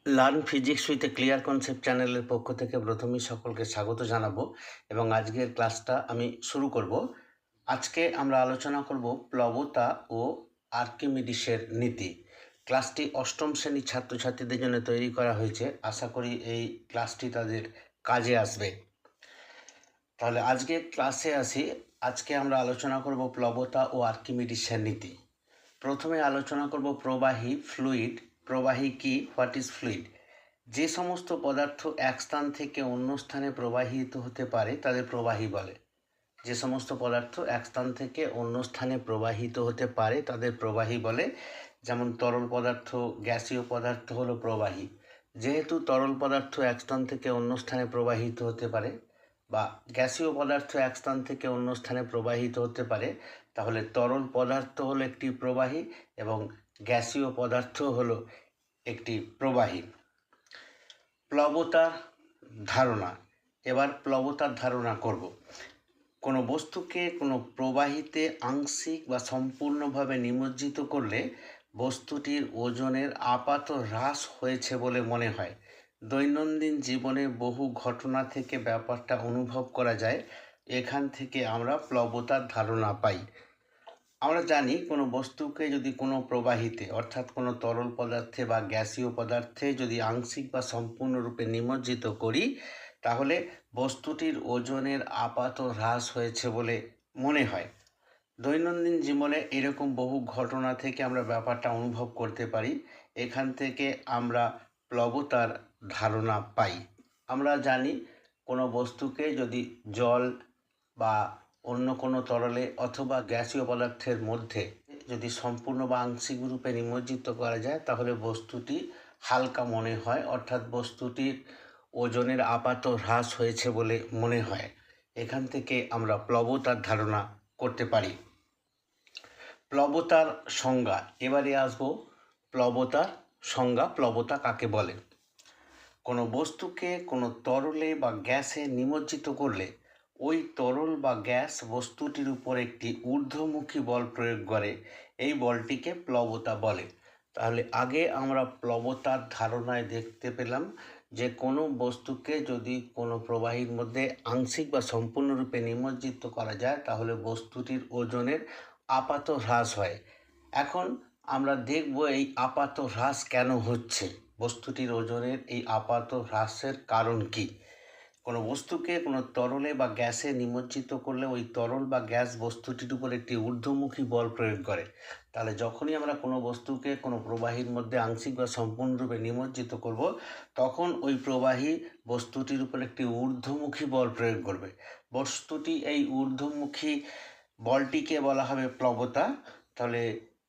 Learn physics with a clear concept চ্যানেলের পক্ষ থেকে প্রথমেই সকলকে স্বাগত জানাবো এবং আজকের ক্লাসটা আমি শুরু করব। আজকে আমরা আলোচনা করব প্লবতা ও আর্কিমিডিসের নীতি। ক্লাসটি অষ্টম শ্রেণীর ছাত্রছাত্রীদের জন্য তৈরি করা হয়েছে। আশা করি এই ক্লাসটি তাদের কাজে আসবে। তাহলে আজকে ক্লাসে আসি। আজকে আমরা আলোচনা করব প্লবতা ও আর্কিমিডিসের নীতি। প্রথমে আলোচনা করব প্রবাহী ফ্লুইড। প্রবাহী কি? What is fluid? যে সমস্ত পদার্থ এক স্থান থেকে অন্য স্থানে প্রবাহিত হতে পারে তাদের প্রবাহী বলে। যে সমস্ত পদার্থ এক স্থান থেকে অন্য স্থানে প্রবাহিত হতে পারে তাদের প্রবাহী বলে। যেমন তরল পদার্থ, গ্যাসীয় পদার্থ হলো প্রবাহী। যেহেতু তরল পদার্থ এক স্থান থেকে অন্য স্থানে প্রবাহিত হতে পারে বা গ্যাসীয় পদার্থ এক স্থান থেকে অন্য স্থানে প্রবাহিত হতে পারে, তাহলে তরল পদার্থ হলো একটি প্রবাহী এবং গ্যাসীয় পদার্থ হলো একটি প্রবাহী। প্লবতার ধারণা। এবার প্লবতার ধারণা করব। কোনো বস্তুকে কোনো প্রবাহীতে আংশিক বা সম্পূর্ণভাবে নিমজ্জিত করলে বস্তুটির ওজনের আপাত হ্রাস হয়েছে বলে মনে হয়। দৈনন্দিন জীবনে বহু ঘটনা থেকে ব্যাপারটা অনুভব করা যায়। এখান থেকে আমরা প্লবতার ধারণা পাই। আমরা জানি কোনো বস্তুকে যদি কোনো প্রবাহীতে অর্থাৎ কোনো তরল পদার্থে বা গ্যাসীয় পদার্থে যদি আংশিক বা সম্পূর্ণরূপে নিমজ্জিত করি, তাহলে বস্তুটির ওজনের আপাত হ্রাস হয়েছে বলে মনে হয়। দৈনন্দিন জীবনে এরকম বহু ঘটনা থেকে আমরা ব্যাপারটা অনুভব করতে পারি। এখান থেকে আমরা প্লবতার ধারণা পাই। আমরা জানি কোনো বস্তুকে যদি জল বা অন্য কোনো তরলে অথবা গ্যাসীয় পদার্থের মধ্যে যদি সম্পূর্ণ বা আংশিক রূপে নিমজ্জিত করা যায়, তাহলে বস্তুটি হালকা মনে হয়, অর্থাৎ বস্তুটির ওজনের আপাত হ্রাস হয়েছে বলে মনে হয়। এখান থেকে আমরা প্লবতার ধারণা করতে পারি। প্লবতার সংজ্ঞা। এবারে আসবো প্লবতার সংজ্ঞা। প্লবতা কাকে বলে? কোনো বস্তুকে কোনো তরলে বা গ্যাসে নিমজ্জিত করলে ওই তরল বা গ্যাস বস্তুটির উপর একটি ঊর্ধ্বমুখী বল প্রয়োগ করে। এই বলটিকে প্লবতা বলে। তাহলে আগে আমরা প্লবতার ধারণায় দেখতে পেলাম যে কোনো বস্তুকে যদি কোনো প্রবাহীর মধ্যে আংশিক বা সম্পূর্ণরূপে নিমজ্জিত করা যায়, তাহলে বস্তুটির ওজনের আপাত হ্রাস হয়। এখন আমরা দেখব এই আপাত হ্রাস কেন হচ্ছে, বস্তুটির ওজনের এই আপাত হ্রাসের কারণ কি। কোনো বস্তুকে কোনো তরলে বা গ্যাসে নিমজ্জিত করলে ওই তরল বা গ্যাস বস্তুটির উপর একটি ঊর্ধ্বমুখী বল প্রয়োগ করে। তাহলে যখনই আমরা কোনো বস্তুকে কোনো প্রবাহীর মধ্যে আংশিক বা সম্পূর্ণরূপে নিমজ্জিত করব, তখন ওই প্রবাহী বস্তুটির উপর একটি ঊর্ধ্বমুখী বল প্রয়োগ করবে। বস্তুটি এই ঊর্ধ্বমুখী বলটিকে বলা হবে প্লবতা। তাহলে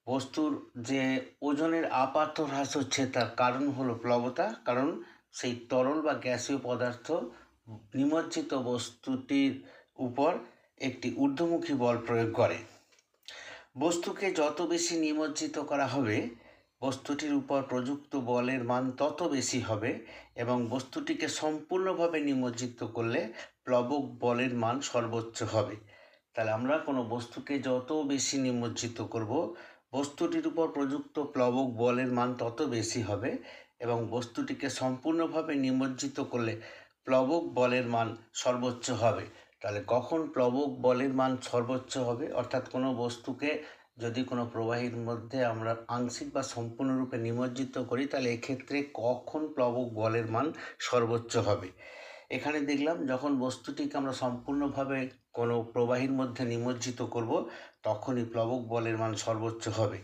বস্তুর যে ওজনের আপাত হ্রাস হচ্ছে তার কারণ হলো প্লবতা, কারণ সেই তরল বা গ্যাসীয় পদার্থ নিমজ্জিত বস্তুটির উপর একটি ঊর্ধ্বমুখী বল প্রয়োগ করে। বস্তুকে যত বেশি নিমজ্জিত করা হবে, বস্তুটির উপর প্রযুক্ত বলের মান তত বেশি হবে এবং বস্তুটিকে সম্পূর্ণভাবে নিমজ্জিত করলে প্লবক বলের মান সর্বোচ্চ হবে। তাহলে আমরা কোনো বস্তুকে যত বেশি নিমজ্জিত করব, বস্তুটির উপর প্রযুক্ত প্লবক বলের মান তত বেশি হবে এবং বস্তুটিকে সম্পূর্ণভাবে নিমজ্জিত করলে প্লবক বলের মান সর্বোচ্চ হবে। তাহলে কখন প্লবক বলের মান সর্বোচ্চ হবে, অর্থাৎ কোনো বস্তুকে যদি কোনো প্রবাহীর মধ্যে আমরা আংশিক বা সম্পূর্ণরূপে নিমজ্জিত করি, তাহলে এক্ষেত্রে কখন প্লবক বলের মান সর্বোচ্চ হবে। এখানে দেখলাম যখন বস্তুটিকে আমরা সম্পূর্ণভাবে কোনো প্রবাহীর মধ্যে নিমজ্জিত করব, তখনই প্লবক বলের মান সর্বোচ্চ হবে।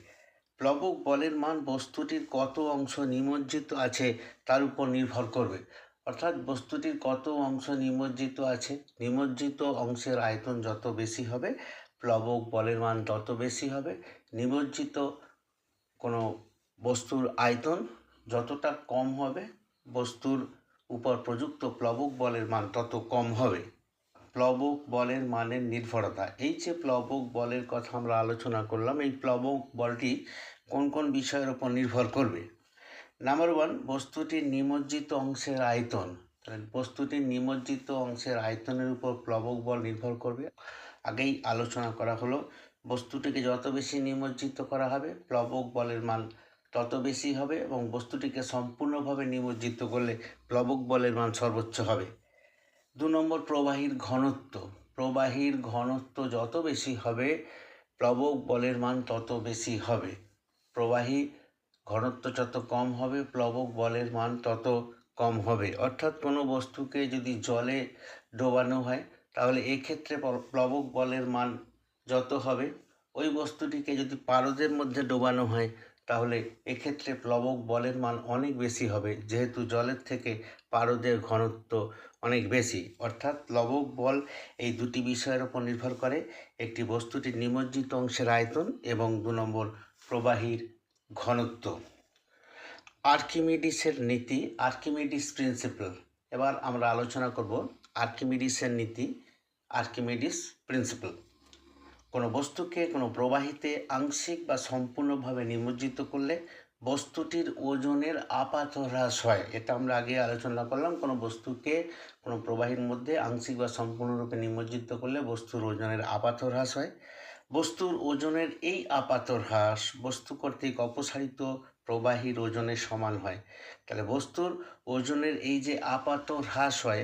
প্লবক বলের মান বস্তুটির কত অংশ নিমজ্জিত আছে তার উপর নির্ভর করবে। অর্থাৎ বস্তুটির কত অংশ নিমজ্জিত আছে, নিমজ্জিত অংশের আয়তন যত বেশি হবে, প্লবক বলের মান তত বেশি হবে। নিমজ্জিত কোনো বস্তুর আয়তন যতটা কম হবে, বস্তুর উপর প্রযুক্ত প্লবক বলের মান তত কম হবে। প্লবক বলের মানের নির্ভরতা। এই যে প্লবক বলের কথা আমরা আলোচনা করলাম, এই প্লবক বলটি কোন কোন বিষয়ের উপর নির্ভর করবে? নাম্বার 1, বস্তুটির নিমজ্জিত অংশের আয়তন। বস্তুটির নিমজ্জিত অংশের আয়তনের উপর প্লবক বল নির্ভর করবে। আগেই আলোচনা করা হলো, বস্তুটিকে যত বেশি নিমজ্জিত করা হবে, প্লবক বলের মান তত বেশি হবে এবং বস্তুটিকে সম্পূর্ণভাবে নিমজ্জিত করলে প্লবক বলের মান সর্বোচ্চ হবে। 2 নম্বর প্রবাহীর ঘনত্ব। প্রবাহীর ঘনত্ব যত বেশি হবে প্লবক বলের মান তত বেশি হবে। প্রবাহী ঘনত্ব যত কম হবে প্লবক বলের মান তত কম হবে। অর্থাৎ কোনো বস্তুকে যদি জলে ডোবানো হয় তাহলে এক্ষেত্রে প্লবক বলের মান যত হবে, ওই বস্তুটিকে যদি পারদের মধ্যে ডোবানো হয় তাহলে এক্ষেত্রে প্লবক বলের মান অনেক বেশি হবে, যেহেতু জলের থেকে পারদের ঘনত্ব অনেক বেশি। অর্থাৎ প্লবক বল এই দুটি বিষয়ের উপর নির্ভর করে, একটি বস্তুটির নিমজ্জিত অংশের আয়তন এবং 2 নম্বর প্রবাহীর ঘনত্ব। আর্কিমিডিসের নীতি, আর্কিমিডিস প্রিন্সিপাল। এবার আমরা আলোচনা করব আর্কিমিডিসের নীতি, আর্কিমিডিস প্রিন্সিপাল। কোনো বস্তুকে কোনো প্রবাহীতে আংশিক বা সম্পূর্ণভাবে নিমজ্জিত করলে বস্তুটির ওজনের আপাত হ্রাস হয়। এটা আমরা আগে আলোচনা করলাম। কোনো বস্তুকে কোনো প্রবাহীর মধ্যে আংশিক বা সম্পূর্ণরূপে নিমজ্জিত করলে বস্তুর ওজনের আপাত হ্রাস হয়। বস্তুর ওজনের এই আপাত হ্রাস বস্তু কর্তৃক অপসারিত প্রবাহীর ওজনের সমান হয়। তাহলে বস্তুর ওজনের এই যে আপাত হ্রাস হয়,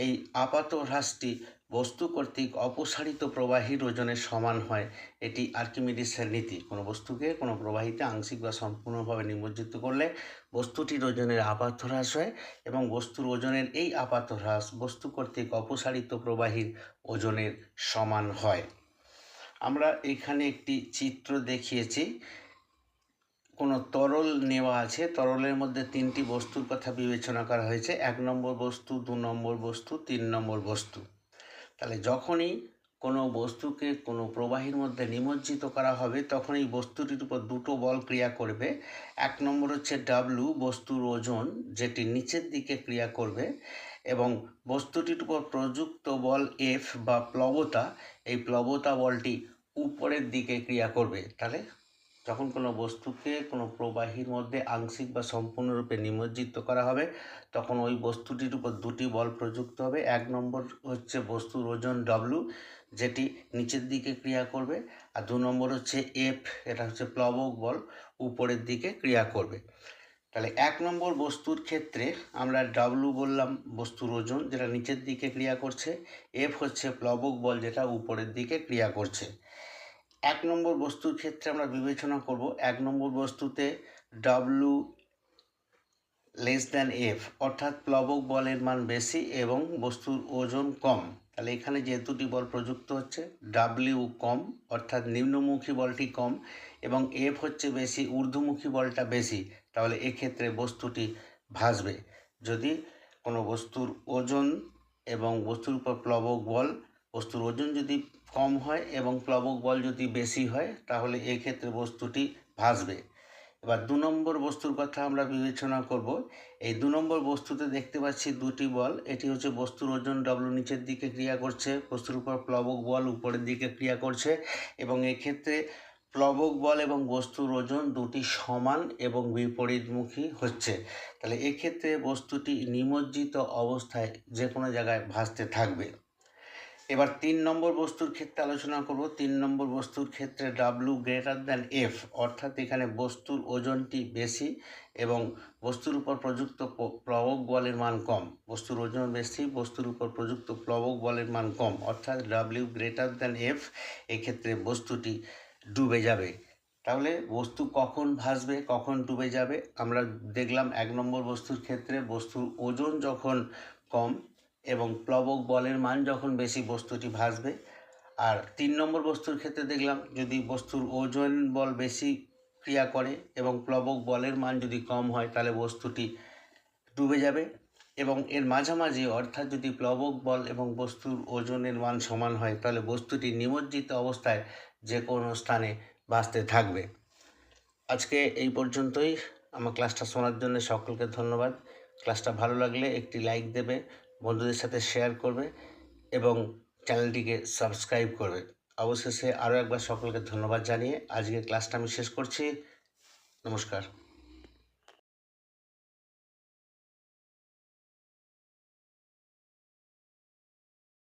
এই আপাত হ্রাসটি বস্তু কর্তৃক অপসারিত প্রবাহীর ওজনের সমান হয়। এটি আর্কিমিডিসের নীতি। কোনো বস্তুকে কোনো প্রবাহীতে আংশিক বা সম্পূর্ণভাবে নিমজ্জিত করলে বস্তুটির ওজনের আপাত হ্রাস হয় এবং বস্তুর ওজনের এই আপাত হ্রাস বস্তু কর্তৃক অপসারিত প্রবাহীর ওজনের সমান হয়। আমরা এখানে একটি চিত্র দেখিয়েছি। কোনো তরল নেওয়া আছে, তরলের মধ্যে 3টি বস্তুর কথা বিবেচনা করা হয়েছে, 1 নম্বর বস্তু, 2 নম্বর বস্তু, 3 নম্বর বস্তু। তাহলে যখনই কোনো বস্তুকে কোনো প্রবাহীর মধ্যে নিমজ্জিত করা হবে তখন এই বস্তুটির উপর দুটো বল ক্রিয়া করবে। 1 নম্বর হচ্ছে ডাব্লু, বস্তুর ওজন, যেটি নিচের দিকে ক্রিয়া করবে, এবং বস্তুটির উপর প্রযুক্ত বল এফ বা প্লবতা, এই প্লবতা বলটি উপরের দিকে ক্রিয়া করবে। তাহলে যখন কোনো বস্তুকে কোনো প্রবাহীর মধ্যে আংশিক বা সম্পূর্ণরূপে নিমজ্জিত করা হবে তখন ওই বস্তুটির উপর দুটি বল প্রযুক্ত হবে। 1 নম্বর হচ্ছে বস্তুর ওজন ডব্লু, যেটি নিচের দিকে ক্রিয়া করবে, আর 2 নম্বর হচ্ছে এফ, এটা হচ্ছে প্লবক বল, উপরের দিকে ক্রিয়া করবে। তাহলে 1 নম্বর বস্তুর ক্ষেত্রে আমরা ডাব্লু বললাম বস্তুর ওজন, যেটা নিচের দিকে ক্রিয়া করছে, এফ হচ্ছে প্লবক বল, যেটা উপরের দিকে ক্রিয়া করছে। 1 নম্বর বস্তুর ক্ষেত্রে আমরা বিবেচনা করব 1 নম্বর বস্তুতে ডাব্লু লেস দ্যান এফ, অর্থাৎ প্লবক বলের মান বেশি এবং বস্তুর ওজন কম। তাহলে এখানে যে দুটি বল প্রযুক্ত হচ্ছে, ডাব্লিউ কম অর্থাৎ নিম্নমুখী বলটি কম এবং এফ হচ্ছে বেশি, ঊর্ধ্বমুখী বলটা বেশি, তাহলে এক্ষেত্রে বস্তুটি ভাসবে। যদি কোনো বস্তুর ওজন এবং বস্তুর উপর প্লবক বল, বস্তুর ওজন যদি কম হয় এবং প্লবক বল যদি বেশি হয় তাহলে এক্ষেত্রে বস্তুটি ভাসবে। এবার 2 নম্বর বস্তুর কথা আমরা বিবেচনা করব। এই 2 নম্বর বস্তুতে দেখতে পাচ্ছি দুটি বল, এটি হচ্ছে বস্তুর ওজন ডব্লু নিচের দিকে ক্রিয়া করছে, বস্তুর উপর প্লবক বল উপরের দিকে ক্রিয়া করছে, এবং এক্ষেত্রে প্লবক বল এবং বস্তুর ওজন দুটি সমান এবং বিপরীতমুখী হচ্ছে। তাহলে এক্ষেত্রে বস্তুটি নিমজ্জিত অবস্থায় যে কোনো জায়গায় ভাসতে থাকবে। এবার 3 নম্বর বস্তুর ক্ষেত্রে আলোচনা করব। 3 নম্বর বস্তুর ক্ষেত্রে ডাব্লু গ্রেটার দ্যান এফ, অর্থাৎ এখানে বস্তুর ওজনটি বেশি এবং বস্তুর উপর প্রযুক্ত প্লবক বলের মান কম। বস্তুর ওজন বেশি, বস্তুর উপর প্রযুক্ত প্লবক বলের মান কম, অর্থাৎ ডাব্লিউ গ্রেটার দ্যান এফ, এক্ষেত্রে বস্তুটি ডুবে যাবে। তাহলে বস্তু কখন ভাসবে, কখন ডুবে যাবে আমরা দেখলাম 1 নম্বর বস্তুর ক্ষেত্রে বস্তুর ওজন যখন কম এবং প্লবক বলের মান যখন বেশি বস্তুটি ভাসবে। আর 3 নম্বর বস্তুর ক্ষেত্রে দেখলাম যদি বস্তুর ওজন বল বেশি ক্রিয়া করে এবং প্লবক বলের মান যদি কম হয় তাহলে বস্তুটি ডুবে যাবে, এবং এর মাঝামাঝি অর্থাৎ যদি প্লবক বল এবং বস্তুর ওজনের মান সমান হয় তাহলে বস্তুটি নিমজ্জিত অবস্থায় যে কোনো স্থানে ভাসতে থাকবে। আজকে এই পর্যন্তই। আমার ক্লাসটা শোনার জন্য সকলকে ধন্যবাদ। ক্লাসটা ভালো লাগলে একটি লাইক দেবে, বন্ধুদের সাথে শেয়ার করবে এবং চ্যানেলটিকে সাবস্ক্রাইব করবে। অবশেষে আরও একবার সকলকে ধন্যবাদ জানিয়ে আজকের ক্লাসটা আমি শেষ করছি। নমস্কার।